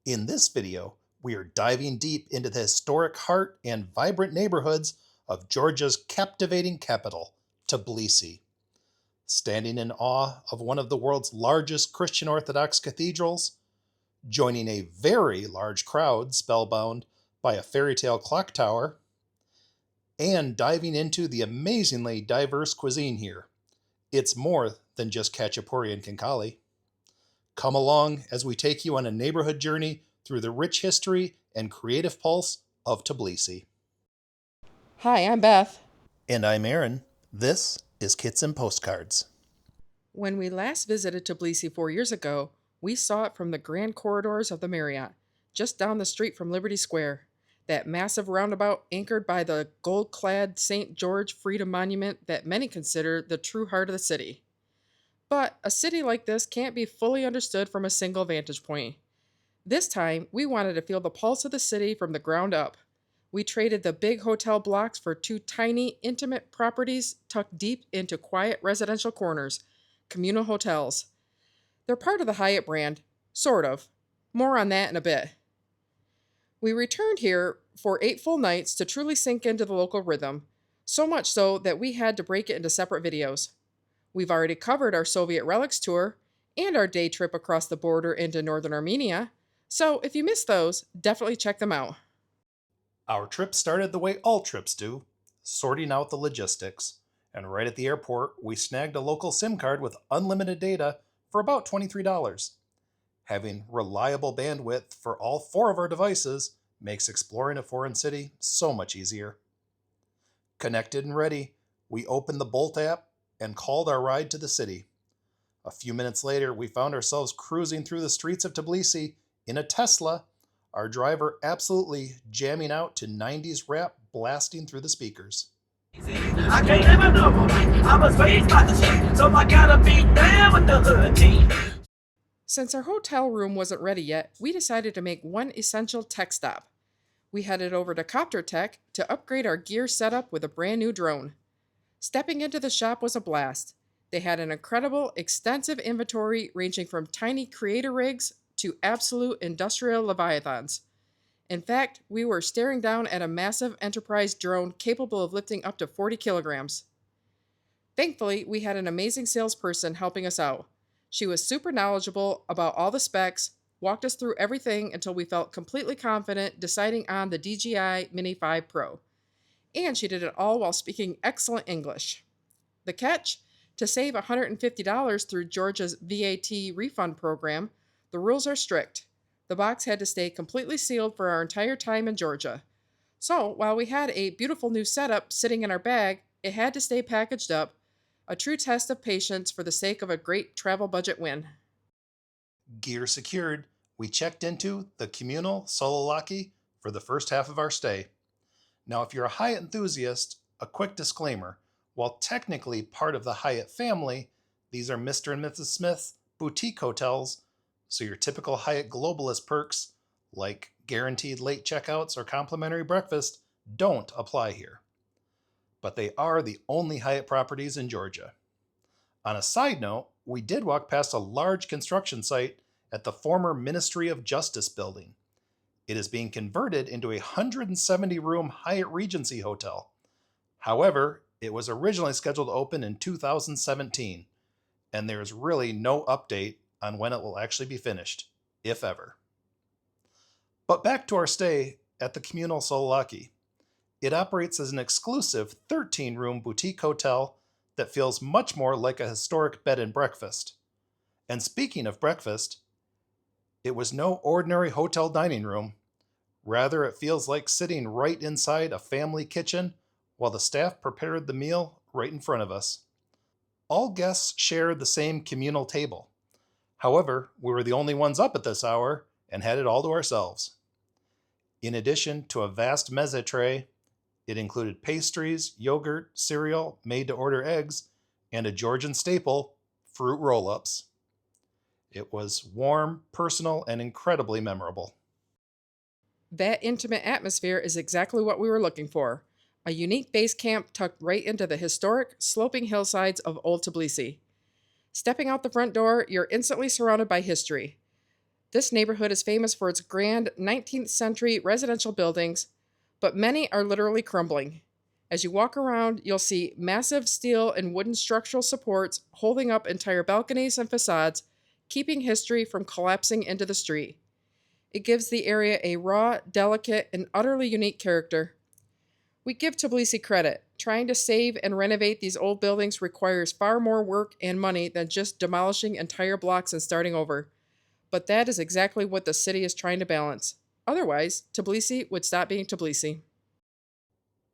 In this video, we are diving deep into the historic heart and vibrant neighborhoods of Georgia's captivating capital, Tbilisi. Standing in awe of one of the world's largest Christian Orthodox cathedrals, joining a very large crowd spellbound by a fairytale clock tower, and diving into the amazingly diverse cuisine here. It's more than just Khachapuri and khinkali. Come along as we take you on a neighborhood journey through the rich history and creative pulse of Tbilisi. Hi, I'm Beth. And I'm Aaron. This is Kits and Postcards. When we last visited Tbilisi 4 years ago, we saw it from the grand corridors of the Marriott, just down the street from Liberty Square, that massive roundabout anchored by the gold-clad St. George Freedom Monument that many consider the true heart of the city. But a city like this can't be fully understood from a single vantage point. This time, we wanted to feel the pulse of the city from the ground up. We traded the big hotel blocks for two tiny, intimate properties tucked deep into quiet residential corners, communal hotels. They're part of the Hyatt brand, sort of. More on that in a bit. We returned here for 8 full nights to truly sink into the local rhythm, so much so that we had to break it into separate videos. We've already covered our Soviet Relics Tour and our day trip across the border into Northern Armenia, so if you missed those, definitely check them out. Our trip started the way all trips do, sorting out the logistics. And right at the airport, we snagged a local SIM card with unlimited data for about $23. Having reliable bandwidth for all 4 of our devices makes exploring a foreign city so much easier. Connected and ready, we opened the Bolt app and called our ride to the city. A few minutes later, we found ourselves cruising through the streets of Tbilisi in a Tesla, our driver absolutely jamming out to 90s rap blasting through the speakers. I can't live a normal life. I was raised by the street, so I gotta be down with the hood team. Since our hotel room wasn't ready yet, we decided to make one essential tech stop. We headed over to Copter Tech to upgrade our gear setup with a brand new drone. Stepping into the shop was a blast. They had an incredible, extensive inventory ranging from tiny creator rigs to absolute industrial leviathans. In fact, we were staring down at a massive enterprise drone capable of lifting up to 40 kilograms. Thankfully, we had an amazing salesperson helping us out. She was super knowledgeable about all the specs, walked us through everything until we felt completely confident deciding on the DJI Mini 5 Pro. And she did it all while speaking excellent English. The catch? To save $150 through Georgia's VAT refund program, the rules are strict. The box had to stay completely sealed for our entire time in Georgia. So, while we had a beautiful new setup sitting in our bag, it had to stay packaged up, a true test of patience for the sake of a great travel budget win. Gear secured, we checked into the Communal Sololaki for the first half of our stay. Now, if you're a Hyatt enthusiast, a quick disclaimer. While technically part of the Hyatt family, these are Mr. and Mrs. Smith's boutique hotels, so your typical Hyatt globalist perks, like guaranteed late checkouts or complimentary breakfast, don't apply here. But they are the only Hyatt properties in Georgia. On a side note, we did walk past a large construction site at the former Ministry of Justice building. It is being converted into a 170-room Hyatt Regency hotel. However, it was originally scheduled to open in 2017, and there is really no update on when it will actually be finished, if ever. But back to our stay at the Communal Sololaki. It operates as an exclusive 13-room boutique hotel that feels much more like a historic bed and breakfast. And speaking of breakfast, it was no ordinary hotel dining room. Rather, it feels like sitting right inside a family kitchen while the staff prepared the meal right in front of us. All guests shared the same communal table. However, we were the only ones up at this hour and had it all to ourselves. In addition to a vast meze tray, it included pastries, yogurt, cereal, made-to-order eggs, and a Georgian staple, fruit roll-ups. It was warm, personal, and incredibly memorable. That intimate atmosphere is exactly what we were looking for. A unique base camp tucked right into the historic, sloping hillsides of Old Tbilisi. Stepping out the front door, you're instantly surrounded by history. This neighborhood is famous for its grand 19th century residential buildings, but many are literally crumbling. As you walk around, you'll see massive steel and wooden structural supports holding up entire balconies and facades, keeping history from collapsing into the street. It gives the area a raw, delicate, and utterly unique character. We give Tbilisi credit. Trying to save and renovate these old buildings requires far more work and money than just demolishing entire blocks and starting over. But that is exactly what the city is trying to balance. Otherwise, Tbilisi would stop being Tbilisi.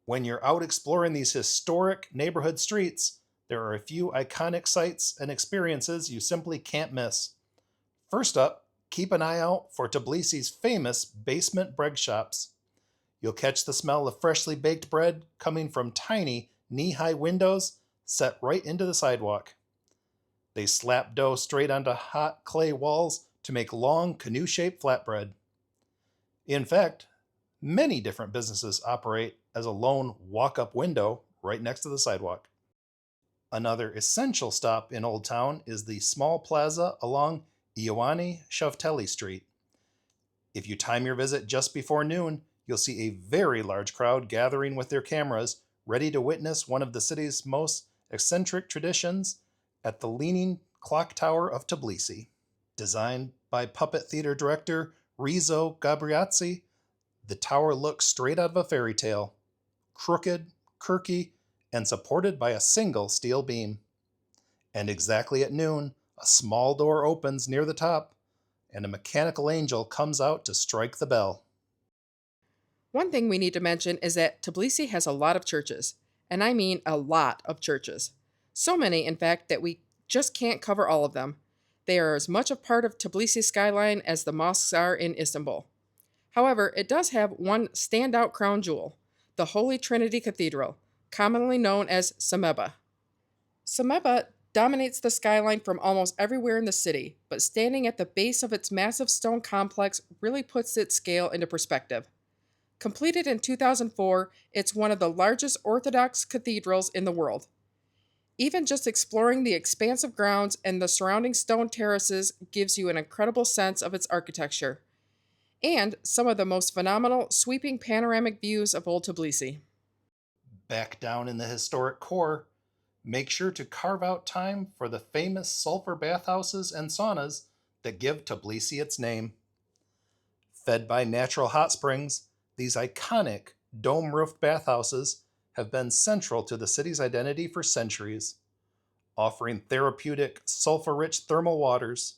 When you're out exploring these historic neighborhood streets, there are a few iconic sights and experiences you simply can't miss. First up, keep an eye out for Tbilisi's famous basement bread shops. You'll catch the smell of freshly baked bread coming from tiny, knee-high windows set right into the sidewalk. They slap dough straight onto hot clay walls to make long, canoe-shaped flatbread. In fact, many different businesses operate as a lone walk-up window right next to the sidewalk. Another essential stop in Old Town is the small plaza along Ioani Shavteli Street. If you time your visit just before noon, you'll see a very large crowd gathering with their cameras, ready to witness one of the city's most eccentric traditions at the Leaning Clock Tower of Tbilisi. Designed by puppet theater director Rizzo Gabriazzi, the tower looks straight out of a fairy tale, crooked, quirky, and supported by a single steel beam. And exactly at noon, a small door opens near the top, and a mechanical angel comes out to strike the bell. One thing we need to mention is that Tbilisi has a lot of churches, and I mean a lot of churches. So many, in fact, that we just can't cover all of them. They are as much a part of Tbilisi's skyline as the mosques are in Istanbul. However, it does have one standout crown jewel, the Holy Trinity Cathedral, commonly known as Sameba. Sameba dominates the skyline from almost everywhere in the city, but standing at the base of its massive stone complex really puts its scale into perspective. Completed in 2004, it's one of the largest Orthodox cathedrals in the world. Even just exploring the expansive grounds and the surrounding stone terraces gives you an incredible sense of its architecture, and some of the most phenomenal sweeping panoramic views of Old Tbilisi. Back down in the historic core, make sure to carve out time for the famous Sulfur bathhouses and saunas that give Tbilisi its name. Fed by natural hot springs, these iconic dome-roofed bathhouses have been central to the city's identity for centuries, offering therapeutic, sulfur-rich thermal waters.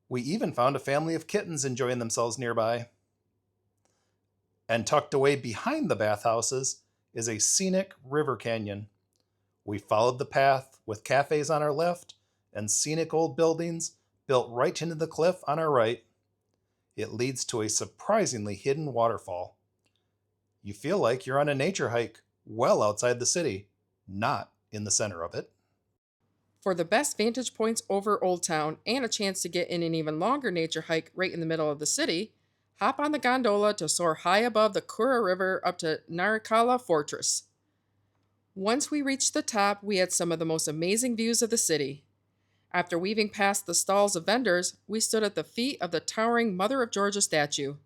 We even found a family of kittens enjoying themselves nearby. And tucked away behind the bathhouses is a scenic river canyon. We followed the path with cafes on our left and scenic old buildings built right into the cliff on our right. It leads to a surprisingly hidden waterfall. You feel like you're on a nature hike well outside the city, not in the center of it. For the best vantage points over Old Town and a chance to get in an even longer nature hike right in the middle of the city, hop on the gondola to soar high above the Kura River up to Narikala Fortress. Once we reached the top, we had some of the most amazing views of the city. After weaving past the stalls of vendors, we stood at the feet of the towering Mother of Georgia statue.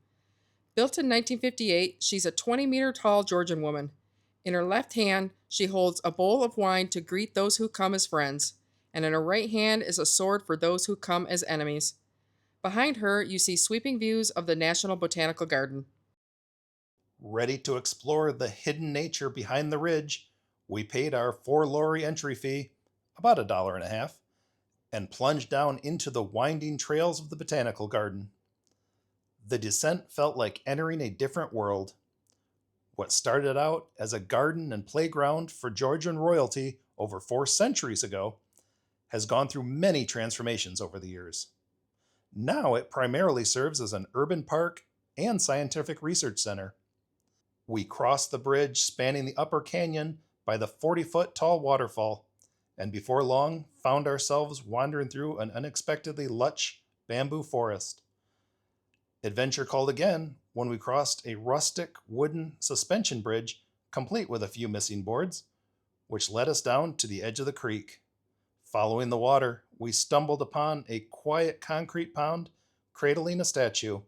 Built in 1958, she's a 20-meter tall Georgian woman. In her left hand, she holds a bowl of wine to greet those who come as friends, and in her right hand is a sword for those who come as enemies. Behind her, you see sweeping views of the National Botanical Garden. Ready to explore the hidden nature behind the ridge, we paid our 4 lari entry fee, about $1.50, and plunged down into the winding trails of the Botanical Garden. The descent felt like entering a different world. What started out as a garden and playground for Georgian royalty over 4 centuries ago has gone through many transformations over the years. Now it primarily serves as an urban park and scientific research center. We crossed the bridge spanning the upper canyon by the 40-foot tall waterfall, and before long found ourselves wandering through an unexpectedly lush bamboo forest. Adventure called again when we crossed a rustic wooden suspension bridge complete with a few missing boards, which led us down to the edge of the creek. Following the water, we stumbled upon a quiet concrete pond cradling a statue,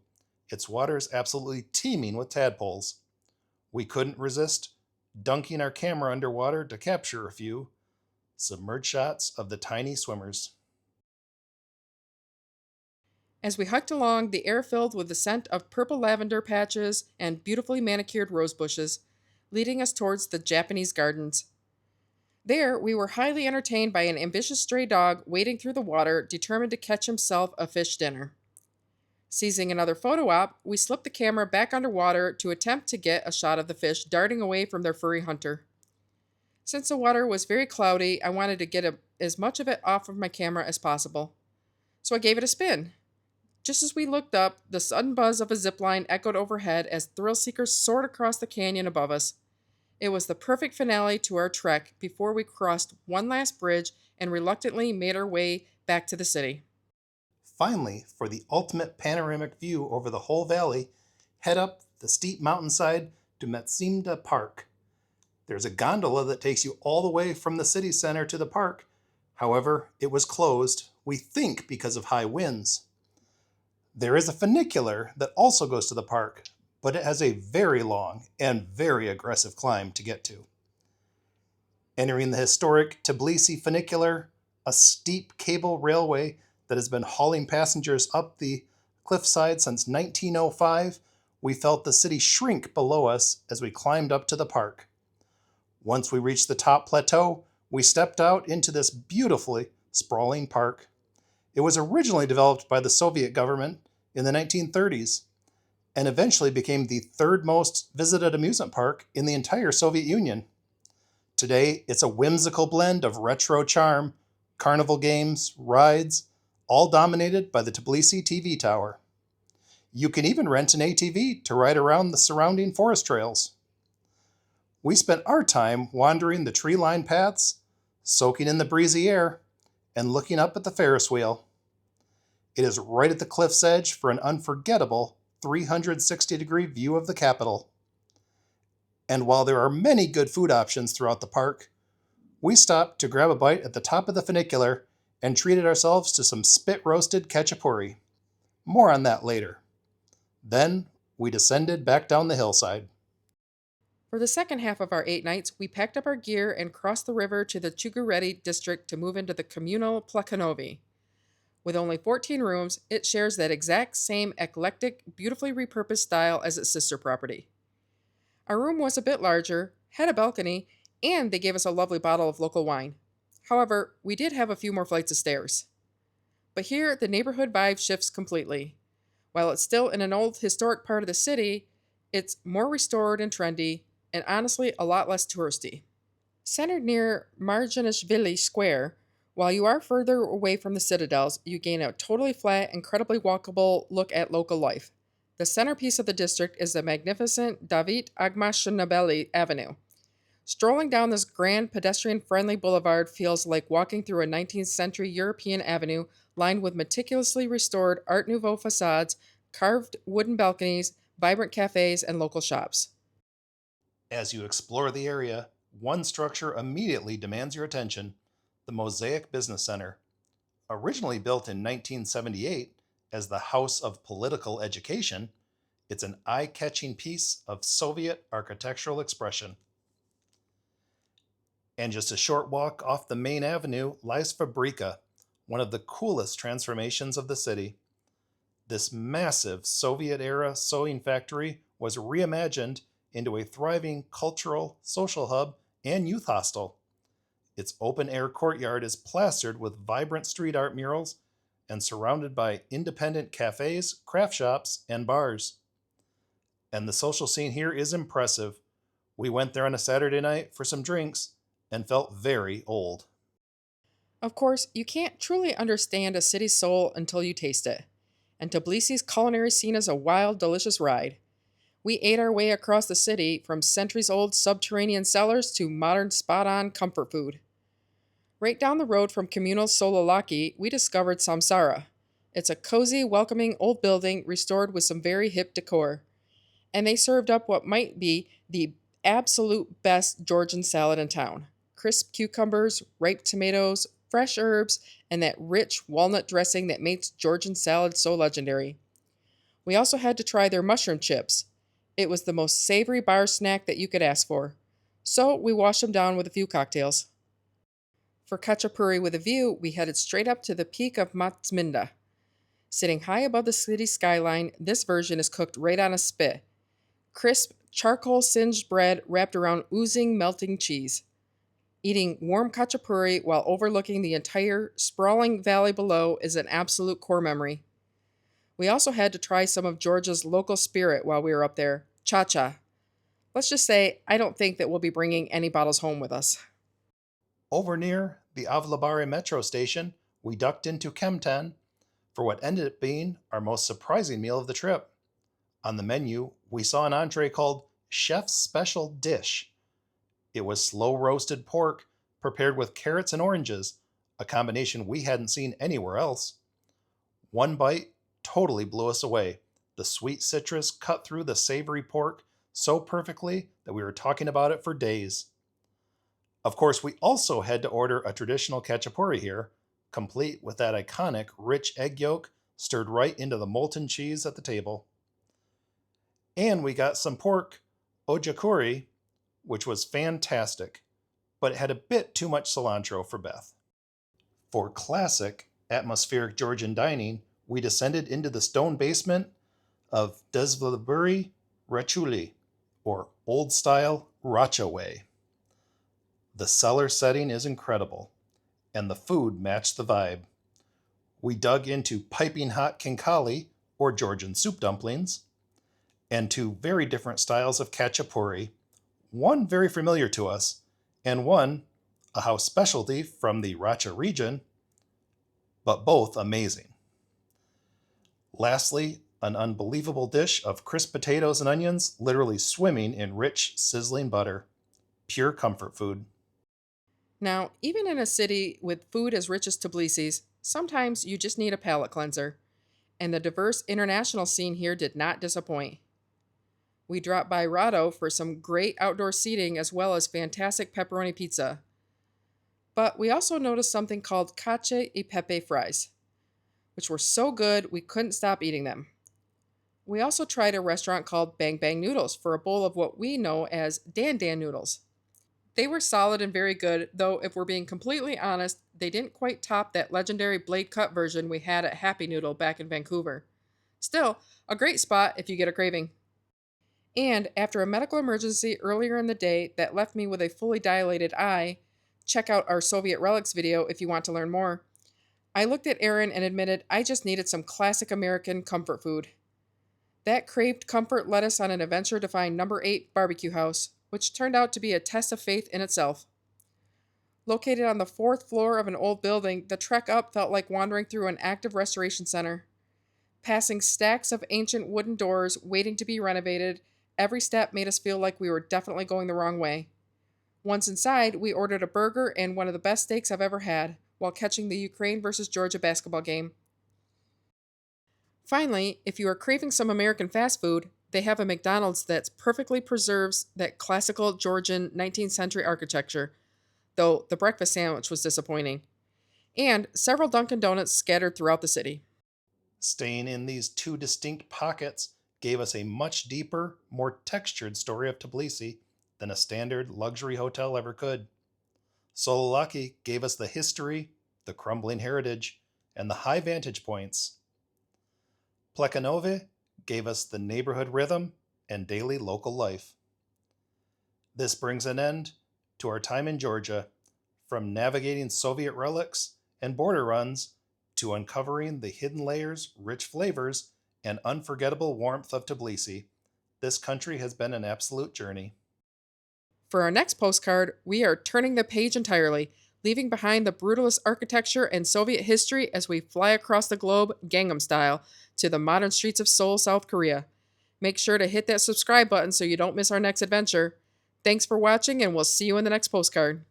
its waters absolutely teeming with tadpoles. We couldn't resist dunking our camera underwater to capture a few submerged shots of the tiny swimmers. As we hiked along, the air filled with the scent of purple lavender patches and beautifully manicured rose bushes, leading us towards the Japanese gardens. There, we were highly entertained by an ambitious stray dog wading through the water, determined to catch himself a fish dinner. Seizing another photo op, we slipped the camera back underwater to attempt to get a shot of the fish darting away from their furry hunter. Since the water was very cloudy, I wanted to get as much of it off of my camera as possible. So I gave it a spin. Just as we looked up, the sudden buzz of a zipline echoed overhead as thrill seekers soared across the canyon above us. It was the perfect finale to our trek before we crossed one last bridge and reluctantly made our way back to the city. Finally, for the ultimate panoramic view over the whole valley, head up the steep mountainside to Mtatsminda Park. There's a gondola that takes you all the way from the city center to the park. However, it was closed, we think because of high winds. There is a funicular that also goes to the park, but it has a very long and very aggressive climb to get to. Entering the historic Tbilisi funicular, a steep cable railway that has been hauling passengers up the cliffside since 1905, we felt the city shrink below us as we climbed up to the park. Once we reached the top plateau, we stepped out into this beautifully sprawling park. It was originally developed by the Soviet government in the 1930s and eventually became the third most visited amusement park in the entire Soviet Union. Today, it's a whimsical blend of retro charm, carnival games, rides, all dominated by the Tbilisi TV tower. You can even rent an ATV to ride around the surrounding forest trails. We spent our time wandering the tree-lined paths, soaking in the breezy air, and looking up at the Ferris wheel. It is right at the cliff's edge for an unforgettable 360-degree view of the capital. And while there are many good food options throughout the park, we stopped to grab a bite at the top of the funicular and treated ourselves to some spit-roasted khachapuri. More on that later. Then we descended back down the hillside. For the second half of our 8 nights, we packed up our gear and crossed the river to the Chugureti district to move into the Communal Plekhanovi. With only 14 rooms, it shares that exact same eclectic, beautifully repurposed style as its sister property. Our room was a bit larger, had a balcony, and they gave us a lovely bottle of local wine. However, we did have a few more flights of stairs. But here, the neighborhood vibe shifts completely. While it's still in an old historic part of the city, it's more restored and trendy, and honestly a lot less touristy. Centered near Agmashenebeli Square, while you are further away from the citadels, you gain a totally flat, incredibly walkable look at local life. The centerpiece of the district is the magnificent David Agmashenebeli Avenue. Strolling down this grand pedestrian-friendly boulevard feels like walking through a 19th century European avenue lined with meticulously restored Art Nouveau facades, carved wooden balconies, vibrant cafes, and local shops. As you explore the area, one structure immediately demands your attention: the Mosaic Business Center. Originally built in 1978 as the House of Political Education, it's an eye-catching piece of Soviet architectural expression. And just a short walk off the main avenue lies Fabrika, one of the coolest transformations of the city. This massive Soviet-era sewing factory was reimagined into a thriving cultural, social hub, and youth hostel. Its open-air courtyard is plastered with vibrant street art murals and surrounded by independent cafes, craft shops, and bars. And the social scene here is impressive. We went there on a Saturday night for some drinks and felt very old. Of course, you can't truly understand a city's soul until you taste it, and Tbilisi's culinary scene is a wild, delicious ride. We ate our way across the city from centuries-old subterranean cellars to modern spot-on comfort food. Right down the road from Communal Sololaki, we discovered Samsara. It's a cozy, welcoming old building restored with some very hip decor. And they served up what might be the absolute best Georgian salad in town. Crisp cucumbers, ripe tomatoes, fresh herbs, and that rich walnut dressing that makes Georgian salad so legendary. We also had to try their mushroom chips. It was the most savory bar snack that you could ask for. So we washed them down with a few cocktails. For Khachapuri with a view, we headed straight up to the peak of Mtatsminda. Sitting high above the city skyline, this version is cooked right on a spit. Crisp, charcoal singed bread wrapped around oozing, melting cheese. Eating warm Khachapuri while overlooking the entire sprawling valley below is an absolute core memory. We also had to try some of Georgia's local spirit while we were up there, cha-cha. Let's just say, I don't think that we'll be bringing any bottles home with us. Over near the Avlabare metro station, we ducked into Chemtan for what ended up being our most surprising meal of the trip. On the menu, we saw an entree called Chef's Special Dish. It was slow roasted pork prepared with carrots and oranges, a combination we hadn't seen anywhere else. One bite totally blew us away. The sweet citrus cut through the savory pork so perfectly that we were talking about it for days. Of course, we also had to order a traditional khachapuri here, complete with that iconic rich egg yolk stirred right into the molten cheese at the table. And we got some pork ojakuri, which was fantastic, but it had a bit too much cilantro for Beth. For classic, atmospheric Georgian dining, we descended into the stone basement of Dezvlaburi Rachuli, or old-style Racha way. The cellar setting is incredible, and the food matched the vibe. We dug into piping hot khinkali, or Georgian soup dumplings, and two very different styles of khachapuri, one very familiar to us, and one a house specialty from the Racha region, but both amazing. Lastly, an unbelievable dish of crisp potatoes and onions, literally swimming in rich, sizzling butter. Pure comfort food. Now, even in a city with food as rich as Tbilisi's, sometimes you just need a palate cleanser. And the diverse international scene here did not disappoint. We dropped by Rado for some great outdoor seating as well as fantastic pepperoni pizza. But we also noticed something called cacio e pepe fries, which were so good we couldn't stop eating them. We also tried a restaurant called Bang Bang Noodles for a bowl of what we know as Dan Dan noodles. They were solid and very good, though if we're being completely honest, they didn't quite top that legendary blade cut version we had at Happy Noodle back in Vancouver. Still, a great spot if you get a craving. And after a medical emergency earlier in the day that left me with a fully dilated eye, check out our Soviet Relics video if you want to learn more. I looked at Aaron and admitted I just needed some classic American comfort food. That craved comfort led us on an adventure to find number 8 Barbecue House, which turned out to be a test of faith in itself. Located on the 4th floor of an old building, the trek up felt like wandering through an active restoration center. Passing stacks of ancient wooden doors waiting to be renovated, every step made us feel like we were definitely going the wrong way. Once inside, we ordered a burger and one of the best steaks I've ever had, while catching the Ukraine versus Georgia basketball game. Finally, if you are craving some American fast food, they have a McDonald's that perfectly preserves that classical Georgian 19th century architecture, though the breakfast sandwich was disappointing, and several Dunkin' Donuts scattered throughout the city. Staying in these two distinct pockets gave us a much deeper, more textured story of Tbilisi than a standard luxury hotel ever could. Sololaki gave us the history, the crumbling heritage, and the high vantage points. Plekhanovi gave us the neighborhood rhythm and daily local life. This brings an end to our time in Georgia, from navigating Soviet relics and border runs to uncovering the hidden layers, rich flavors, and unforgettable warmth of Tbilisi. This country has been an absolute journey. For our next postcard, we are turning the page entirely, leaving behind the brutalist architecture and Soviet history as we fly across the globe, Gangnam style, to the modern streets of Seoul, South Korea. Make sure to hit that subscribe button so you don't miss our next adventure. Thanks for watching, and we'll see you in the next postcard.